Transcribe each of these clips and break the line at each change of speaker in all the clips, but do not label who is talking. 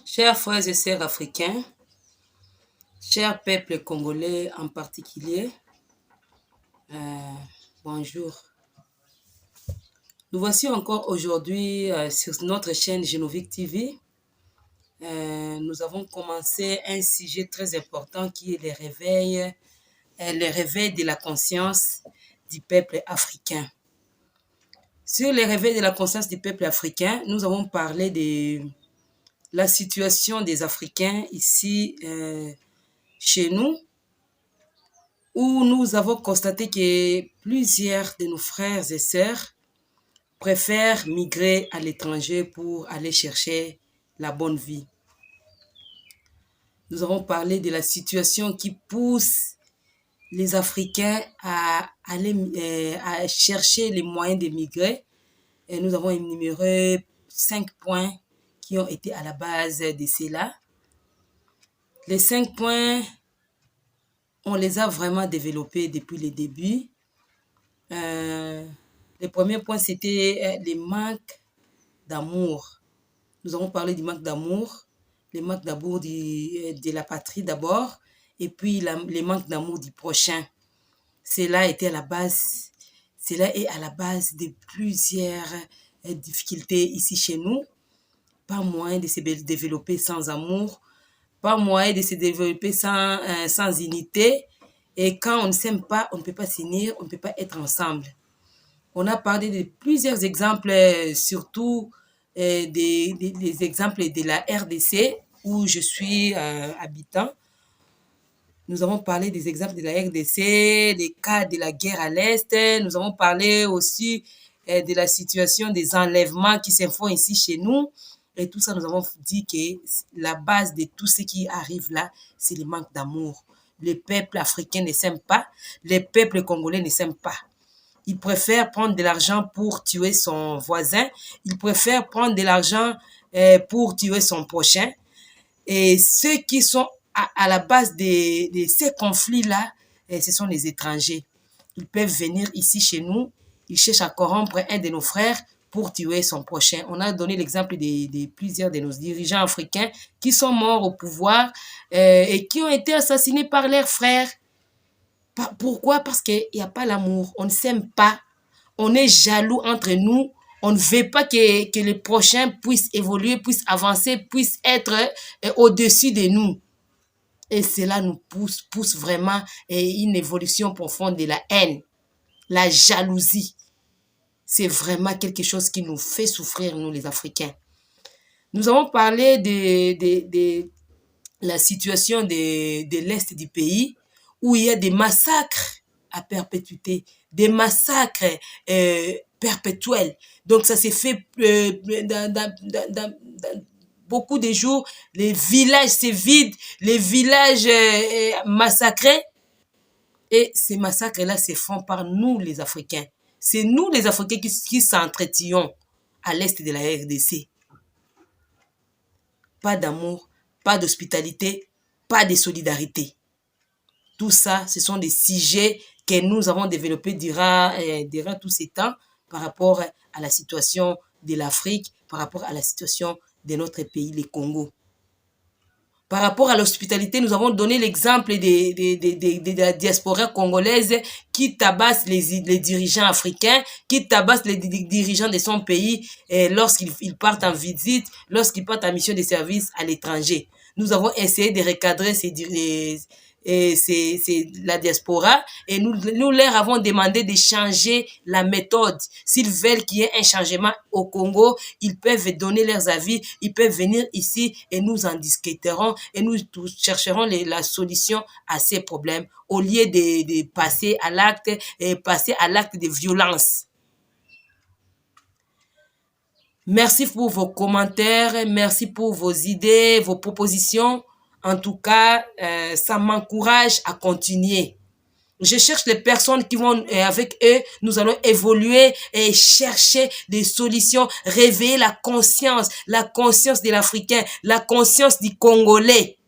Chers frères et sœurs africains, chers peuples congolais en particulier, bonjour. Nous voici encore aujourd'hui sur notre chaîne Génovique TV. Nous avons commencé un sujet très important qui est le réveil de la conscience du peuple africain. Sur le réveil de la conscience du peuple africain, nous avons parlé de la situation des Africains ici chez nous, où nous avons constaté que plusieurs de nos frères et sœurs préfèrent migrer à l'étranger pour aller chercher la bonne vie. Nous avons parlé de la situation qui pousse les Africains à aller à chercher les moyens de migrer. Et nous avons énuméré 5 points qui ont été à la base de cela. Les 5 points, on les a vraiment développés depuis le début. Le premier point, c'était le manque d'amour. Nous avons parlé du manque d'amour, le manque d'amour de la patrie d'abord, et puis le manque d'amour du prochain. Cela est à la base de plusieurs difficultés ici chez nous. Pas moyen de se développer sans amour, pas moyen de se développer sans unité. Et quand on ne s'aime pas, on ne peut pas s'unir, on ne peut pas être ensemble. On a parlé de plusieurs exemples, surtout des exemples de la RDC, où je suis habitant. Nous avons parlé des exemples de la RDC, les cas de la guerre à l'Est. Nous avons parlé aussi de la situation des enlèvements qui se font ici chez nous. Et tout ça, nous avons dit que la base de tout ce qui arrive là, c'est le manque d'amour. Le peuple africain ne s'aime pas, les peuples congolais ne s'aiment pas. Ils préfèrent prendre de l'argent pour tuer son voisin, ils préfèrent prendre de l'argent pour tuer son prochain. Et ceux qui sont à la base de ces conflits-là, ce sont les étrangers. Ils peuvent venir ici chez nous, ils cherchent à corrompre un de nos frères pour tuer son prochain. On a donné l'exemple de plusieurs de nos dirigeants africains qui sont morts au pouvoir et qui ont été assassinés par leurs frères. Pourquoi? Parce qu'il n'y a pas l'amour, on ne s'aime pas, on est jaloux entre nous, on ne veut pas que le prochain puisse évoluer, puisse avancer, puisse être au-dessus de nous. Et cela nous pousse vraiment une évolution profonde de la haine, la jalousie. C'est vraiment quelque chose qui nous fait souffrir, nous les Africains. Nous avons parlé de la situation de l'Est du pays, où il y a des massacres à perpétuité, des massacres perpétuels. Donc ça s'est fait dans beaucoup de jours, les villages se vident, les villages massacrés. Et ces massacres-là se font par nous les Africains. C'est nous les Africains qui s'entretuons à l'est de la RDC. Pas d'amour, pas d'hospitalité, pas de solidarité. Tout ça, ce sont des sujets que nous avons développés durant tous ces temps par rapport à la situation de l'Afrique, par rapport à la situation de notre pays, le Congo. Par rapport à l'hospitalité, nous avons donné l'exemple de la diaspora congolaise qui tabasse les dirigeants africains, qui tabasse les dirigeants de son pays lorsqu'ils partent en visite, lorsqu'ils partent en mission de service à l'étranger. Nous avons essayé de recadrer la diaspora et nous leur avons demandé de changer la méthode. S'ils veulent qu'il y ait un changement au Congo, ils peuvent donner leurs avis, ils peuvent venir ici et nous en discuterons et nous chercherons la solution à ces problèmes au lieu de passer à l'acte de violence. Merci pour vos commentaires, merci pour vos idées, vos propositions. En tout cas, ça m'encourage à continuer. Je cherche les personnes qui vont, avec eux, nous allons évoluer et chercher des solutions, réveiller la conscience de l'Africain, la conscience du Congolais.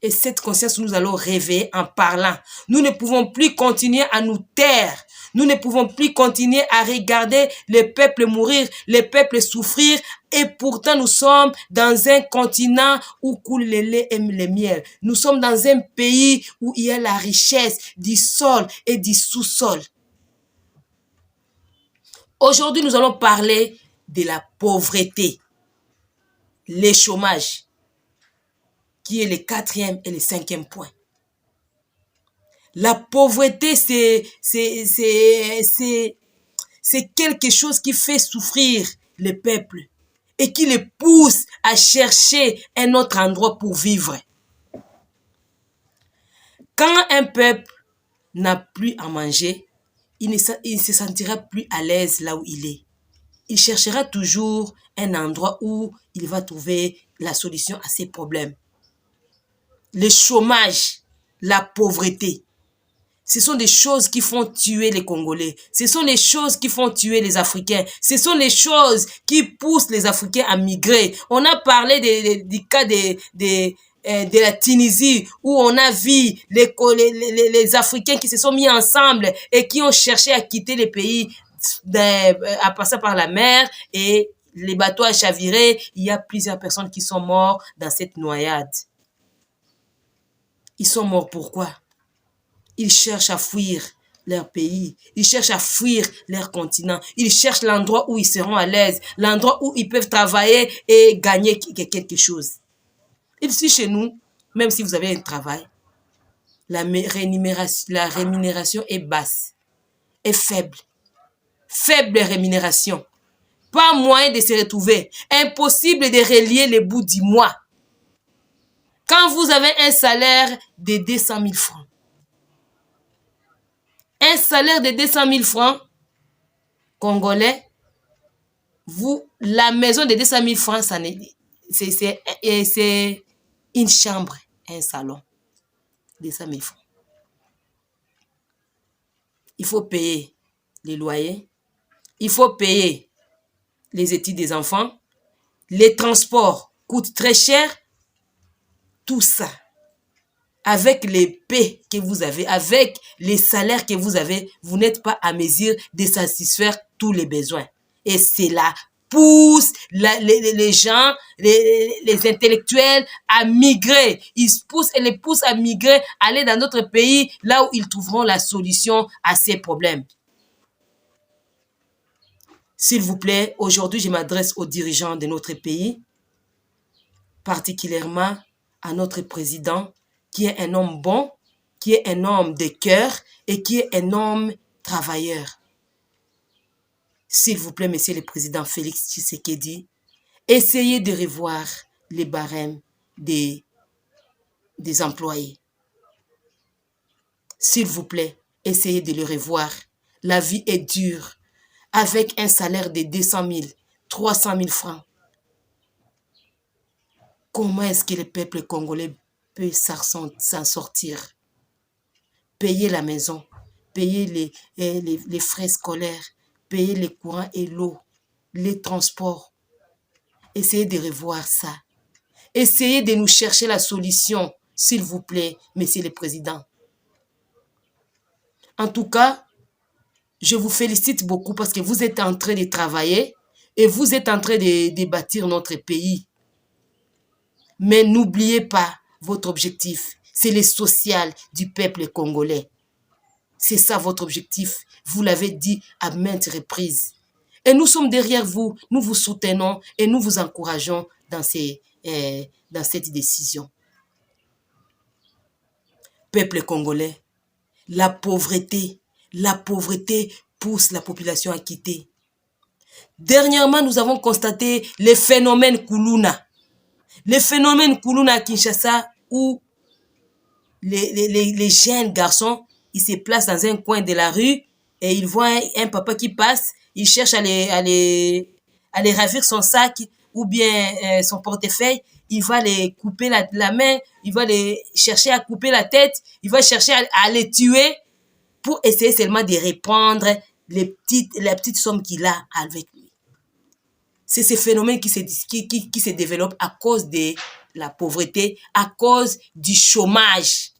Et cette conscience, nous allons réveiller en parlant. Nous ne pouvons plus continuer à nous taire. Nous ne pouvons plus continuer à regarder les peuples mourir, les peuples souffrir. Et pourtant, nous sommes dans un continent où coule le lait et le miel. Nous sommes dans un pays où il y a la richesse du sol et du sous-sol. Aujourd'hui, nous allons parler de la pauvreté, le chômage, qui est le 4e et le 5e point. La pauvreté, c'est quelque chose qui fait souffrir le peuple et qui les pousse à chercher un autre endroit pour vivre. Quand un peuple n'a plus à manger, il ne se sentira plus à l'aise là où il est. Il cherchera toujours un endroit où il va trouver la solution à ses problèmes. Le chômage, la pauvreté, ce sont des choses qui font tuer les Congolais. Ce sont les choses qui font tuer les Africains. Ce sont les choses qui poussent les Africains à migrer. On a parlé du cas de la Tunisie, où on a vu les Africains qui se sont mis ensemble et qui ont cherché à quitter les pays en passant par la mer, et les bateaux à chavirer. Il y a plusieurs personnes qui sont mortes dans cette noyade. Ils sont morts pourquoi? Ils cherchent à fuir leur pays. Ils cherchent à fuir leur continent. Ils cherchent l'endroit où ils seront à l'aise, l'endroit où ils peuvent travailler et gagner quelque chose. Ici, chez nous, même si vous avez un travail, la rémunération est basse, est faible. Faible rémunération. Pas moyen de se retrouver. Impossible de relier les bouts du mois. Quand vous avez un salaire de 200 000 francs, un salaire de 200 000 francs congolais, la maison de 200 000 francs, c'est une chambre, un salon. 200 000 francs. Il faut payer les loyers, il faut payer les études des enfants, les transports coûtent très cher. Tout ça, avec les paix que vous avez, avec les salaires que vous avez, vous n'êtes pas à mesure de satisfaire tous les besoins. Et cela pousse les gens, les intellectuels à migrer. Ils les poussent à migrer, aller dans d'autres pays, là où ils trouveront la solution à ces problèmes. S'il vous plaît, aujourd'hui, je m'adresse aux dirigeants de notre pays, particulièrement à notre président, qui est un homme bon, qui est un homme de cœur et qui est un homme travailleur. S'il vous plaît, Monsieur le Président Félix Tshisekedi, essayez de revoir les barèmes des employés. S'il vous plaît, essayez de le revoir. La vie est dure. Avec un salaire de 200 000, 300 000 francs. Comment est-ce que le peuple congolais peut s'en sortir? Payer la maison, payer les frais scolaires, payer les courants et l'eau, les transports. Essayez de revoir ça. Essayez de nous chercher la solution, s'il vous plaît, Monsieur le Président. En tout cas, je vous félicite beaucoup parce que vous êtes en train de travailler et vous êtes en train de bâtir notre pays. Mais n'oubliez pas votre objectif, c'est le social du peuple congolais. C'est ça votre objectif, vous l'avez dit à maintes reprises. Et nous sommes derrière vous, nous vous soutenons et nous vous encourageons dans cette décision. Peuple congolais, la pauvreté pousse la population à quitter. Dernièrement, nous avons constaté les phénomènes Kuluna. Les phénomènes Kuluna à Kinshasa, où les jeunes garçons, ils se placent dans un coin de la rue et ils voient un papa qui passe, ils cherchent à aller ravir son sac ou bien son portefeuille. Il va les couper la main, il va les chercher à couper la tête, il va chercher à les tuer pour essayer seulement de reprendre la petite somme qu'il a avec lui. C'est ce phénomène qui se développe à cause de la pauvreté à cause du chômage.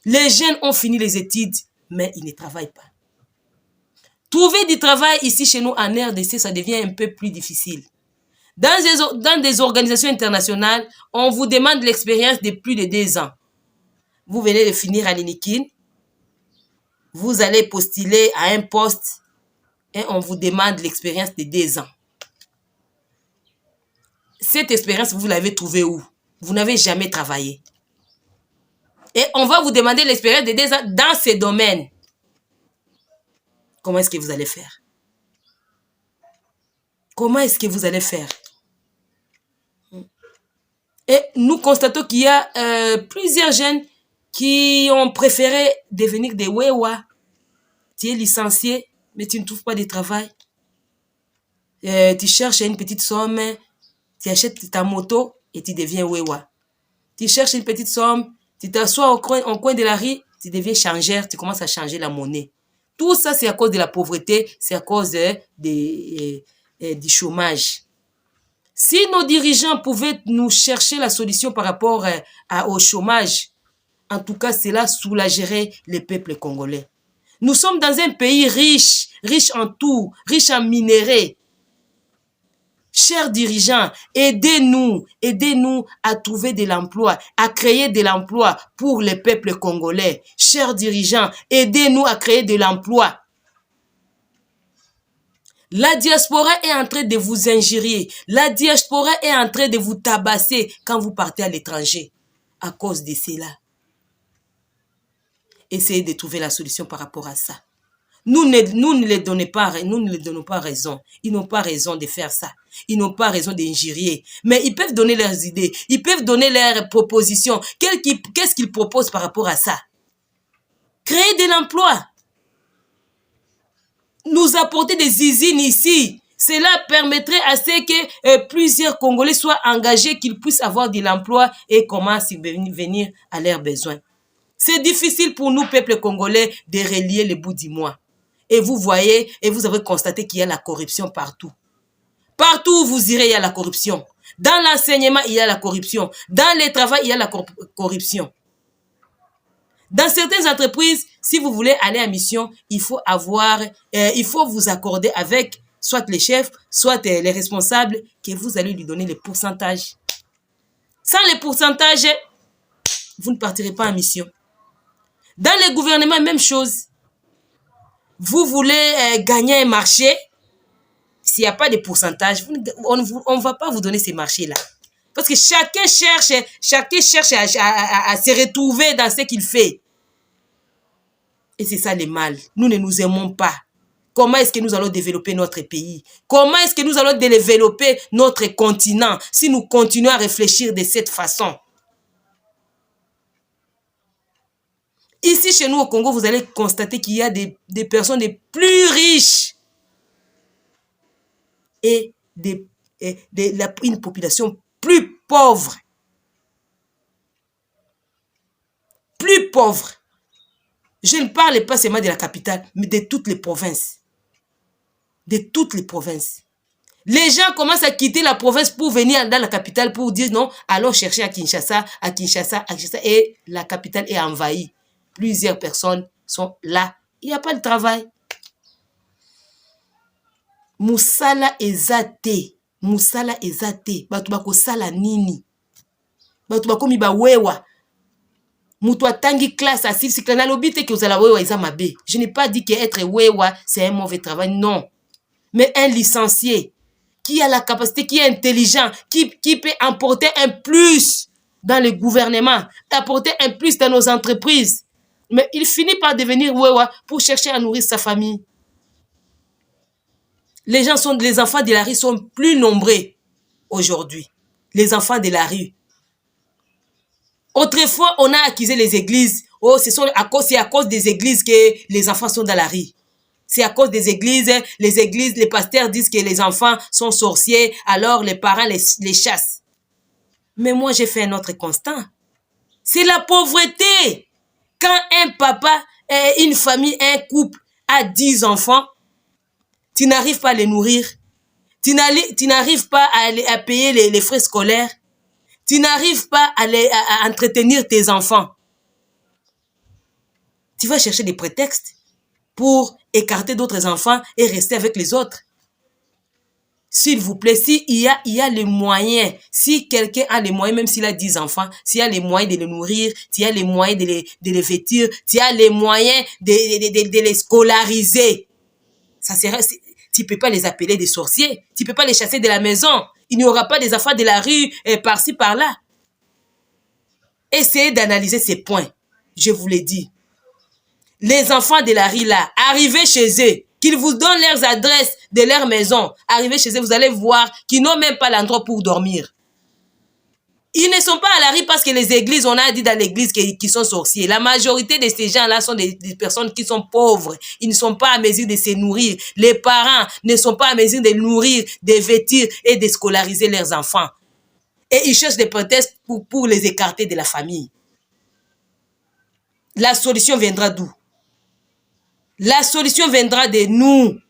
Les jeunes ont fini les études, mais ils ne travaillent pas. Trouver du travail ici chez nous en RDC, ça devient un peu plus difficile. Dans des organisations internationales, on vous demande l'expérience de plus de 2 ans. Vous venez de finir à l'INIKIN, vous allez postuler à un poste et on vous demande l'expérience de 2 ans. Cette expérience, vous l'avez trouvée où? Vous n'avez jamais travaillé. Et on va vous demander l'expérience de 2 ans dans ces domaines. Comment est-ce que vous allez faire? Comment est-ce que vous allez faire? Et nous constatons qu'il y a plusieurs jeunes qui ont préféré devenir des wewa. Tu es licencié, mais tu ne trouves pas de travail. Tu cherches une petite somme, tu achètes ta moto et tu deviens wewa. Tu cherches une petite somme, tu t'assois au coin de la rue, tu deviens changeur, tu commences à changer la monnaie. Tout ça, c'est à cause de la pauvreté, c'est à cause du chômage. Si nos dirigeants pouvaient nous chercher la solution par rapport au chômage, en tout cas, cela soulagerait le peuple congolais. Nous sommes dans un pays riche, riche en tout, riche en minéraux. Chers dirigeants, aidez-nous à trouver de l'emploi, à créer de l'emploi pour le peuple congolais. Chers dirigeants, aidez-nous à créer de l'emploi. La diaspora est en train de vous injurier. La diaspora est en train de vous tabasser quand vous partez à l'étranger. À cause de cela. Essayez de trouver la solution par rapport à ça. Nous ne les donnons pas raison. Ils n'ont pas raison de faire ça. Ils n'ont pas raison d'injurier. Mais ils peuvent donner leurs idées. Ils peuvent donner leurs propositions. Qu'est-ce qu'ils proposent par rapport à ça? Créer de l'emploi. Nous apporter des usines ici. Cela permettrait à ce que plusieurs Congolais soient engagés, qu'ils puissent avoir de l'emploi et commencent à venir à leurs besoins. C'est difficile pour nous, peuple congolais, de relier les bouts du mois. Et vous voyez, et vous avez constaté qu'il y a la corruption partout. Partout où vous irez, il y a la corruption. Dans l'enseignement, il y a la corruption. Dans le travail, il y a la corruption. Dans certaines entreprises, si vous voulez aller en mission, il faut vous accorder avec soit les chefs, soit les responsables, que vous allez lui donner les pourcentages. Sans les pourcentages, vous ne partirez pas en mission. Dans les gouvernements, même chose. Vous voulez gagner un marché, s'il n'y a pas de pourcentage, on ne va pas vous donner ces marchés-là. Parce que chacun cherche à se retrouver dans ce qu'il fait. Et c'est ça le mal. Nous ne nous aimons pas. Comment est-ce que nous allons développer notre pays? Comment est-ce que nous allons développer notre continent si nous continuons à réfléchir de cette façon? Ici, chez nous au Congo, vous allez constater qu'il y a des personnes les plus riches et une population plus pauvre. Plus pauvre. Je ne parle pas seulement de la capitale, mais de toutes les provinces. De toutes les provinces. Les gens commencent à quitter la province pour venir dans la capitale pour dire non, allons chercher à Kinshasa, et la capitale est envahie. Plusieurs personnes sont là. Il n'y a pas de travail. Musala ezate. Musala ezate. Batu bako sala nini. Batu bako miba wewa. Mutu atangi classe à 6 cycles. Nalobite que vous allez wewa eza mabe. Je n'ai pas dit qu'être wewa, c'est un mauvais travail. Non. Mais un licencié qui a la capacité, qui est intelligent, qui peut apporter un plus dans le gouvernement, apporter un plus dans nos entreprises. Mais il finit par devenir wewa pour chercher à nourrir sa famille. Les enfants de la rue sont plus nombreux aujourd'hui. Les enfants de la rue. Autrefois, on a accusé les églises. Oh, c'est à cause des églises que les enfants sont dans la rue. C'est à cause des églises, les pasteurs disent que les enfants sont sorciers, alors les parents les chassent. Mais moi, j'ai fait un autre constat. C'est la pauvreté. Quand un papa, une famille, un couple a 10 enfants, tu n'arrives pas à les nourrir. Tu n'arrives pas à payer les frais scolaires. tu n'arrives pas à entretenir tes enfants. Tu vas chercher des prétextes pour écarter d'autres enfants et rester avec les autres. S'il vous plaît, s'il y a les moyens, si quelqu'un a les moyens, même s'il a 10 enfants, s'il y a les moyens de les nourrir, s'il y a les moyens de les vêtir, s'il y a les moyens de les scolariser, ça serait, tu ne peux pas les appeler des sorciers, tu ne peux pas les chasser de la maison. Il n'y aura pas des enfants de la rue par-ci, par-là. Essayez d'analyser ces points, je vous l'ai dit. Les enfants de la rue là, arrivez chez eux, qu'ils vous donnent leurs adresses de leur maison. Arrivez chez eux, vous allez voir qu'ils n'ont même pas l'endroit pour dormir. Ils ne sont pas à la rue parce que les églises, on a dit dans l'église qu'ils sont sorciers. La majorité de ces gens-là sont des personnes qui sont pauvres. Ils ne sont pas à mesure de se nourrir. Les parents ne sont pas à mesure de nourrir, de vêtir et de scolariser leurs enfants. Et ils cherchent des prétextes pour les écarter de la famille. La solution viendra d'où? La solution viendra de nous.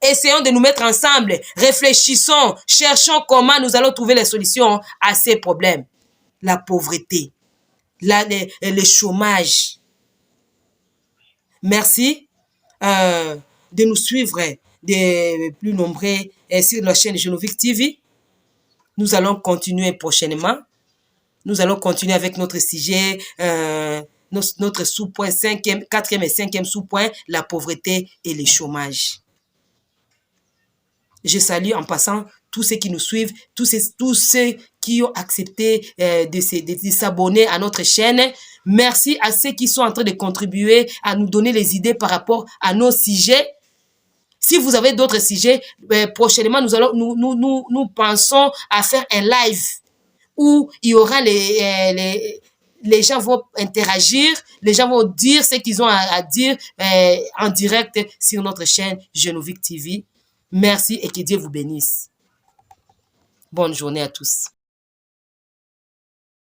Essayons de nous mettre ensemble, réfléchissons, cherchons comment nous allons trouver les solutions à ces problèmes. La pauvreté, le chômage. Merci de nous suivre de plus nombreux sur la chaîne Geneviève TV. Nous allons continuer prochainement. Nous allons continuer avec notre sujet, notre sous-point 4e et 5e sous-point, la pauvreté et le chômage. Je salue en passant tous ceux qui nous suivent, tous ceux qui ont accepté de s'abonner à notre chaîne. Merci à ceux qui sont en train de contribuer à nous donner les idées par rapport à nos sujets. Si vous avez d'autres sujets, prochainement, nous pensons à faire un live où il y aura les gens vont interagir, les gens vont dire ce qu'ils ont à dire en direct sur notre chaîne Geneviève TV. Merci et que Dieu vous bénisse. Bonne journée à tous.